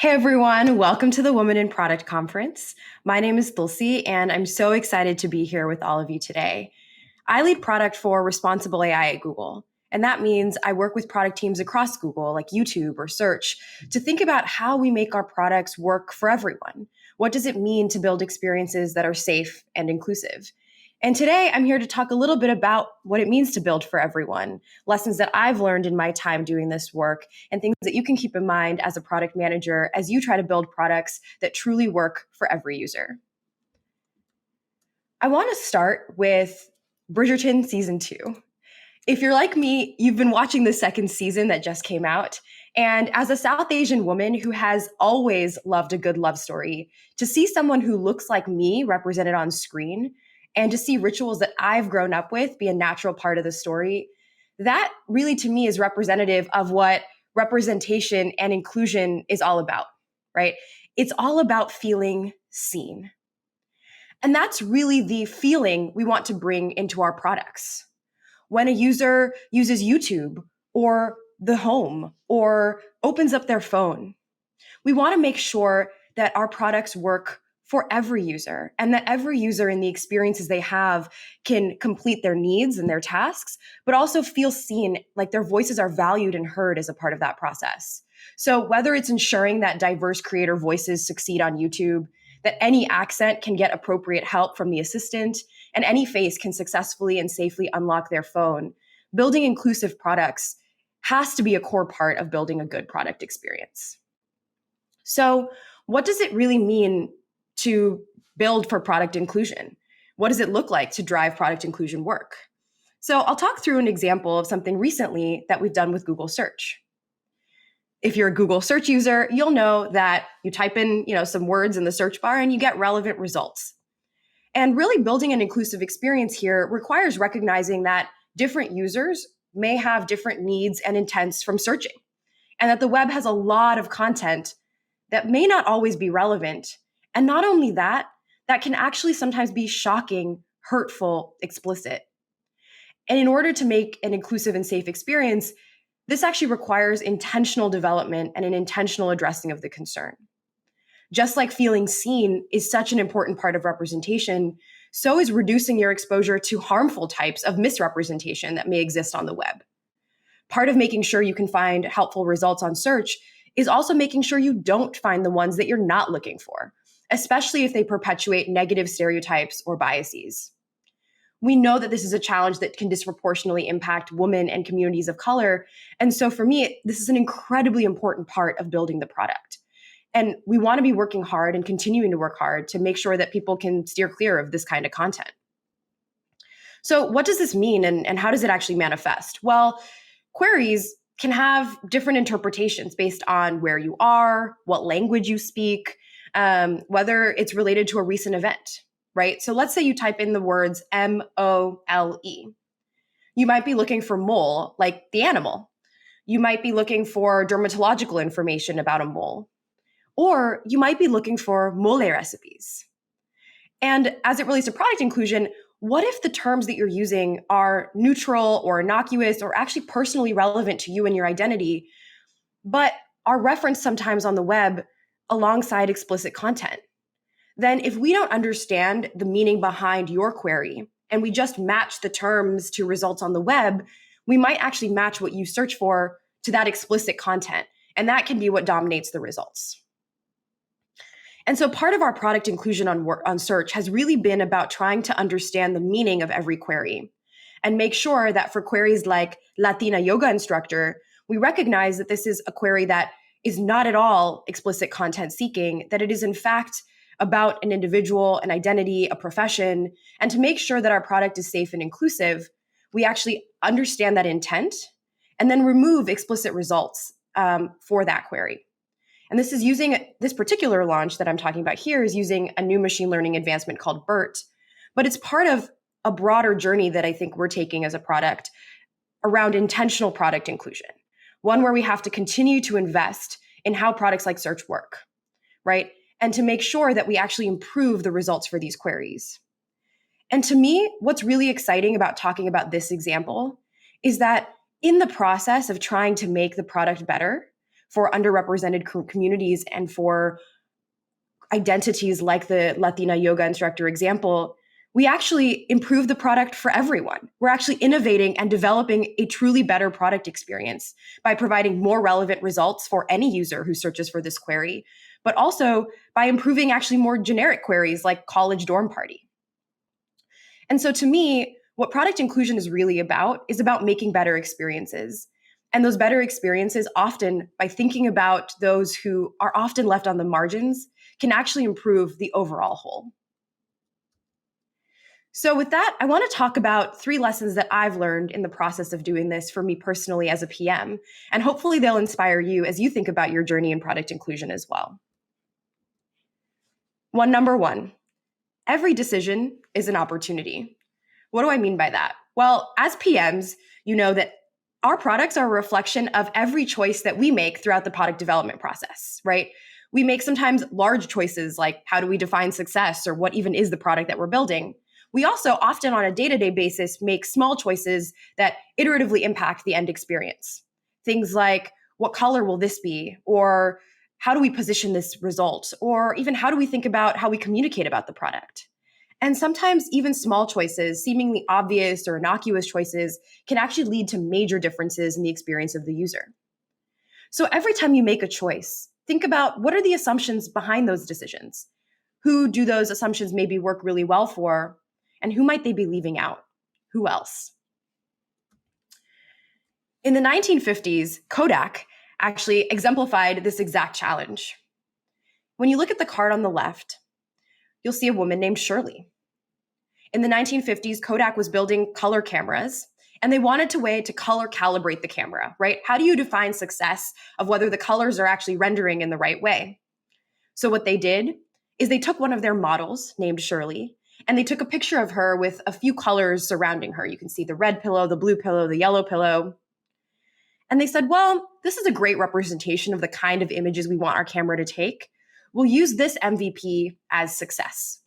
Hey everyone, welcome to the Women in Product Conference. My name is Tulsee, and I'm so excited to be here with all of you today. I lead product for responsible AI at Google, and that means I work with product teams across Google, like YouTube or Search, to think about how we make our products work for everyone. What does it mean to build experiences that are safe and inclusive? And today I'm here to talk a little bit about what it means to build for everyone, lessons that I've learned in my time doing this work, and things that you can keep in mind as a product manager as you try to build products that truly work for every user. I want to start with Bridgerton Season 2. If you're like me, you've been watching the second season that just came out. And as a South Asian woman who has always loved a good love story, to see someone who looks like me represented on screen and to see rituals that I've grown up with be a natural part of the story, that really to me is representative of what representation and inclusion is all about, right? It's all about feeling seen. And that's really the feeling we want to bring into our products. When a user uses YouTube or the home or opens up their phone, we want to make sure that our products work for every user and that every user in the experiences they have can complete their needs and their tasks, but also feel seen, like their voices are valued and heard as a part of that process. So whether it's ensuring that diverse creator voices succeed on YouTube, that any accent can get appropriate help from the assistant, and any face can successfully and safely unlock their phone, building inclusive products has to be a core part of building a good product experience. So, what does it really mean to build for product inclusion? What does it look like to drive product inclusion work? So, I'll talk through an example of something recently that we've done with Google Search. If you're a Google search user, you'll know that you type in, some words in the search bar and you get relevant results. And really building an inclusive experience here requires recognizing that different users may have different needs and intents from searching, and that the web has a lot of content that may not always be relevant. And not only that, that can actually sometimes be shocking, hurtful, explicit. And in order to make an inclusive and safe experience, this actually requires intentional development and an intentional addressing of the concern. Just like feeling seen is such an important part of representation, so is reducing your exposure to harmful types of misrepresentation that may exist on the web. Part of making sure you can find helpful results on search is also making sure you don't find the ones that you're not looking for, especially if they perpetuate negative stereotypes or biases. We know that this is a challenge that can disproportionately impact women and communities of color. And so for me, this is an incredibly important part of building the product. And we want to be working hard and continuing to work hard to make sure that people can steer clear of this kind of content. So what does this mean and how does it actually manifest? Well, queries can have different interpretations based on where you are, what language you speak, whether it's related to a recent event, right? So let's say you type in the words M-O-L-E. You might be looking for mole, like the animal. You might be looking for dermatological information about a mole. Or you might be looking for mole recipes. And as it relates to product inclusion, what if the terms that you're using are neutral or innocuous or actually personally relevant to you and your identity, but are referenced sometimes on the web alongside explicit content? Then if we don't understand the meaning behind your query and we just match the terms to results on the web, we might actually match what you search for to that explicit content. And that can be what dominates the results. And so part of our product inclusion on search has really been about trying to understand the meaning of every query and make sure that for queries like Latina yoga instructor, we recognize that this is a query that is not at all explicit content seeking, that it is in fact about an individual, an identity, a profession. And to make sure that our product is safe and inclusive, we actually understand that intent and then remove explicit results for that query. And this is using this particular launch that I'm talking about here is using a new machine learning advancement called BERT, but it's part of a broader journey that I think we're taking as a product around intentional product inclusion, one where we have to continue to invest in how products like search work, right? And to make sure that we actually improve the results for these queries. And to me, what's really exciting about talking about this example is that in the process of trying to make the product better, for underrepresented communities and for identities like the Latina yoga instructor example, we actually improve the product for everyone. We're actually innovating and developing a truly better product experience by providing more relevant results for any user who searches for this query, but also by improving actually more generic queries like college dorm party. And so to me, what product inclusion is really about is about making better experiences. And those better experiences, often by thinking about those who are often left on the margins, can actually improve the overall whole. So with that, I want to talk about 3 lessons that I've learned in the process of doing this for me personally as a PM, and hopefully they'll inspire you as you think about your journey in product inclusion as well. Number one, every decision is an opportunity. What do I mean by that? Well, as PMs, you know that our products are a reflection of every choice that we make throughout the product development process, right? We make sometimes large choices like how do we define success or what even is the product that we're building. We also often on a day-to-day basis make small choices that iteratively impact the end experience. Things like what color will this be? Or how do we position this result? Or even how do we think about how we communicate about the product? And sometimes even small choices, seemingly obvious or innocuous choices, can actually lead to major differences in the experience of the user. So every time you make a choice, think about what are the assumptions behind those decisions? Who do those assumptions maybe work really well for? And who might they be leaving out? Who else? In the 1950s, Kodak actually exemplified this exact challenge. When you look at the card on the left, you'll see a woman named Shirley. In the 1950s, Kodak was building color cameras, and they wanted a way to color calibrate the camera, right? How do you define success of whether the colors are actually rendering in the right way? So what they did is they took one of their models named Shirley, and they took a picture of her with a few colors surrounding her. You can see the red pillow, the blue pillow, the yellow pillow. And they said, well, this is a great representation of the kind of images we want our camera to take. We'll use this MVP as success.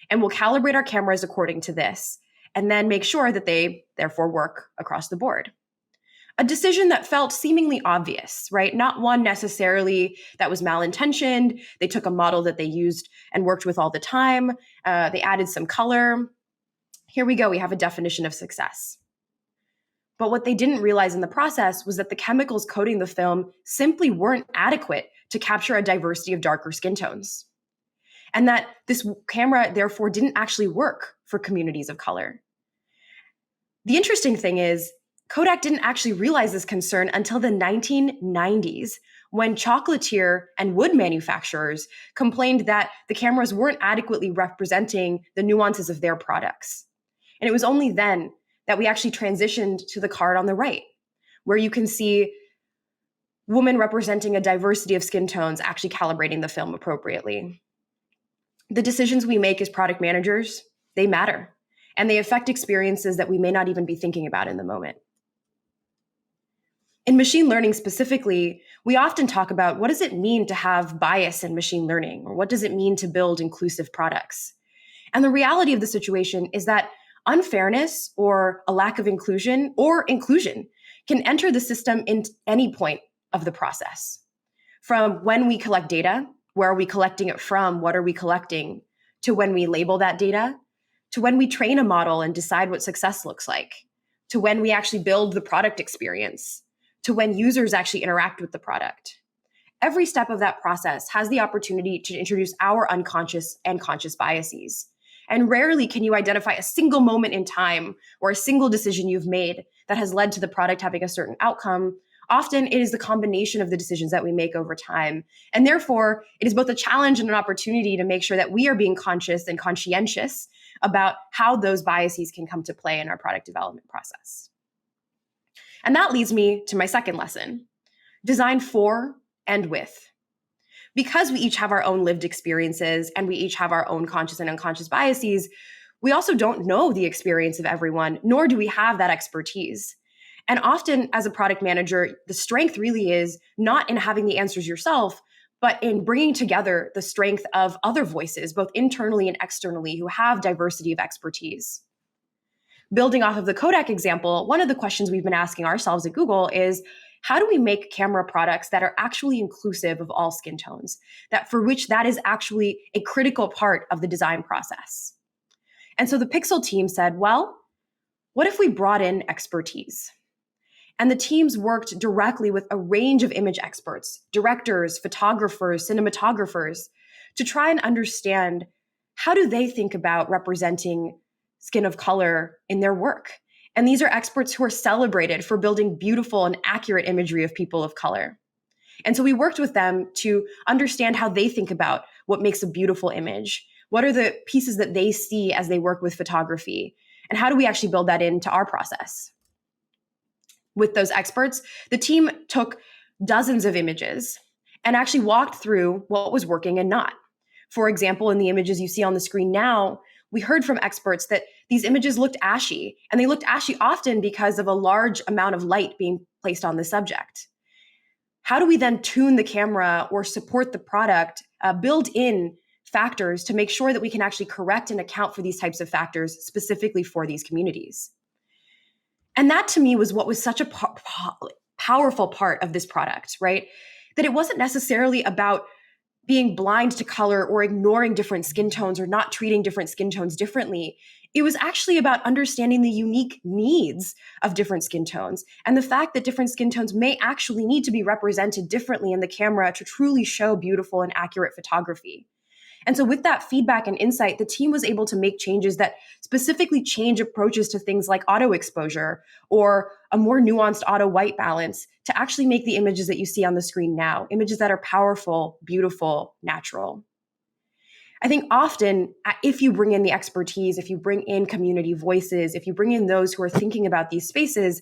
And we'll calibrate our cameras according to this, and then make sure that they therefore work across the board. A decision that felt seemingly obvious, right? Not one necessarily that was malintentioned. They took a model that they used and worked with all the time. They added some color. Here we go. We have a definition of success. But what they didn't realize in the process was that the chemicals coating the film simply weren't adequate to capture a diversity of darker skin tones. And that this camera, therefore, didn't actually work for communities of color. The interesting thing is, Kodak didn't actually realize this concern until the 1990s, when chocolatier and wood manufacturers complained that the cameras weren't adequately representing the nuances of their products. And it was only then that we actually transitioned to the card on the right, where you can see women representing a diversity of skin tones actually calibrating the film appropriately. The decisions we make as product managers, they matter, and they affect experiences that we may not even be thinking about in the moment. In machine learning specifically, we often talk about what does it mean to have bias in machine learning, or what does it mean to build inclusive products? And the reality of the situation is that unfairness or a lack of inclusion or inclusion can enter the system in any point of the process. From when we collect data, where are we collecting it from, what are we collecting, to when we label that data, to when we train a model and decide what success looks like, to when we actually build the product experience, to when users actually interact with the product. Every step of that process has the opportunity to introduce our unconscious and conscious biases. And rarely can you identify a single moment in time or a single decision you've made that has led to the product having a certain outcome. Often it is the combination of the decisions that we make over time. And therefore, it is both a challenge and an opportunity to make sure that we are being conscious and conscientious about how those biases can come to play in our product development process. And that leads me to my second lesson, design for and with. Because we each have our own lived experiences and we each have our own conscious and unconscious biases, we also don't know the experience of everyone, nor do we have that expertise. And often as a product manager, the strength really is not in having the answers yourself, but in bringing together the strength of other voices, both internally and externally, who have diversity of expertise. Building off of the Kodak example, one of the questions we've been asking ourselves at Google is, how do we make camera products that are actually inclusive of all skin tones, that for which that is actually a critical part of the design process? And so the Pixel team said, well, what if we brought in expertise? And the teams worked directly with a range of image experts, directors, photographers, cinematographers, to try and understand how do they think about representing skin of color in their work. And these are experts who are celebrated for building beautiful and accurate imagery of people of color. And so we worked with them to understand how they think about what makes a beautiful image. What are the pieces that they see as they work with photography? And how do we actually build that into our process? With those experts, the team took dozens of images and actually walked through what was working and not. For example, in the images you see on the screen now, we heard from experts that these images looked ashy, and they looked ashy often because of a large amount of light being placed on the subject. How do we then tune the camera or support the product, build in factors to make sure that we can actually correct and account for these types of factors specifically for these communities? And that to me was what was such a powerful part of this product, right? That it wasn't necessarily about being blind to color or ignoring different skin tones or not treating different skin tones differently. It was actually about understanding the unique needs of different skin tones and the fact that different skin tones may actually need to be represented differently in the camera to truly show beautiful and accurate photography. And so with that feedback and insight, the team was able to make changes that specifically change approaches to things like auto exposure or a more nuanced auto white balance to actually make the images that you see on the screen now, images that are powerful, beautiful, natural. I think often if you bring in the expertise, if you bring in community voices, if you bring in those who are thinking about these spaces,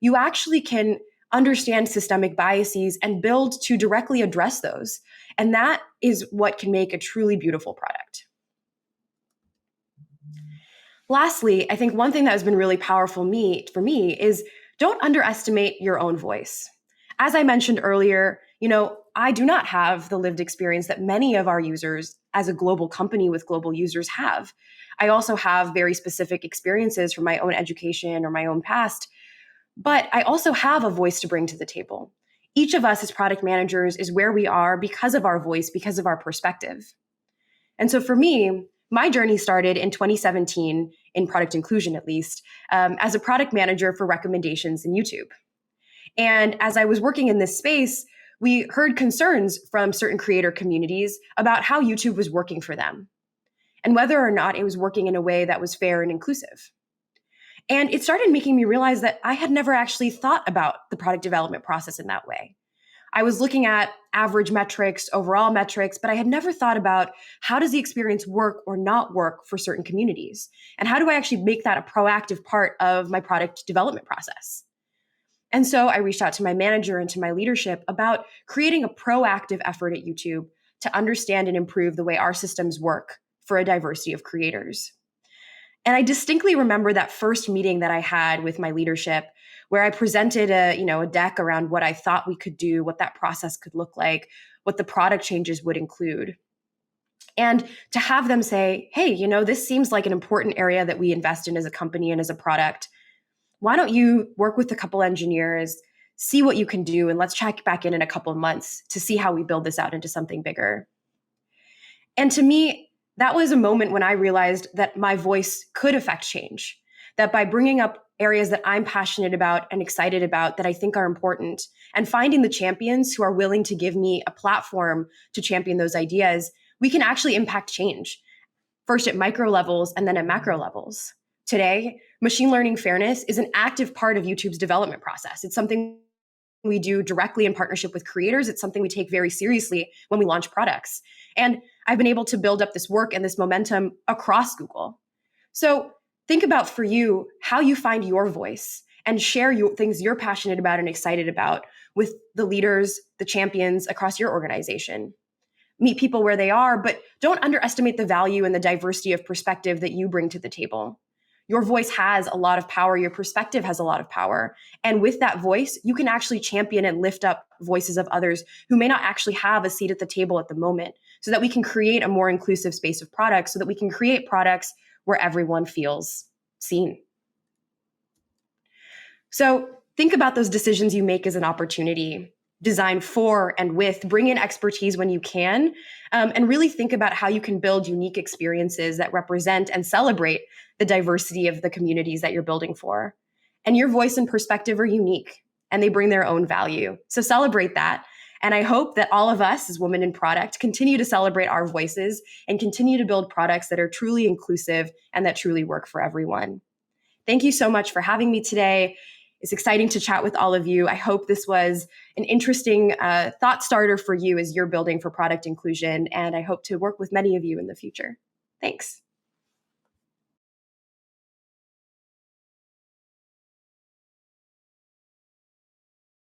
you actually can understand systemic biases and build to directly address those. And that is what can make a truly beautiful product. Lastly, I think one thing that has been really powerful for me is don't underestimate your own voice. As I mentioned earlier, I do not have the lived experience that many of our users as a global company with global users have. I also have very specific experiences from my own education or my own past, but I also have a voice to bring to the table. Each of us as product managers is where we are because of our voice, because of our perspective. And so for me, my journey started in 2017, in product inclusion at least, as a product manager for recommendations in YouTube. And as I was working in this space, we heard concerns from certain creator communities about how YouTube was working for them and whether or not it was working in a way that was fair and inclusive. And it started making me realize that I had never actually thought about the product development process in that way. I was looking at average metrics, overall metrics, but I had never thought about how does the experience work or not work for certain communities? And how do I actually make that a proactive part of my product development process? And so I reached out to my manager and to my leadership about creating a proactive effort at YouTube to understand and improve the way our systems work for a diversity of creators. And I distinctly remember that first meeting that I had with my leadership where I presented a deck around what I thought we could do, what that process could look like, what the product changes would include. And to have them say, hey, this seems like an important area that we invest in as a company and as a product. Why don't you work with a couple engineers, see what you can do, and let's check back in a couple of months to see how we build this out into something bigger. And to me, that was a moment when I realized that my voice could affect change, that by bringing up areas that I'm passionate about and excited about that I think are important and finding the champions who are willing to give me a platform to champion those ideas, we can actually impact change, first at micro levels and then at macro levels. Today, machine learning fairness is an active part of YouTube's development process. It's something we do directly in partnership with creators. It's something we take very seriously when we launch products. And I've been able to build up this work and this momentum across Google. So think about for you how you find your voice and share things you're passionate about and excited about with the leaders, the champions across your organization. Meet people where they are, but don't underestimate the value and the diversity of perspective that you bring to the table. Your voice has a lot of power. Your perspective has a lot of power. And with that voice, you can actually champion and lift up voices of others who may not actually have a seat at the table at the moment, so that we can create a more inclusive space of products, so that we can create products where everyone feels seen. So think about those decisions you make as an opportunity. Design for and with, bring in expertise when you can, and really think about how you can build unique experiences that represent and celebrate the diversity of the communities that you're building for. And your voice and perspective are unique, and they bring their own value. So celebrate that. And I hope that all of us as women in product continue to celebrate our voices and continue to build products that are truly inclusive and that truly work for everyone. Thank you so much for having me today. It's exciting to chat with all of you. I hope this was an interesting thought starter for you as you're building for product inclusion, and I hope to work with many of you in the future. Thanks.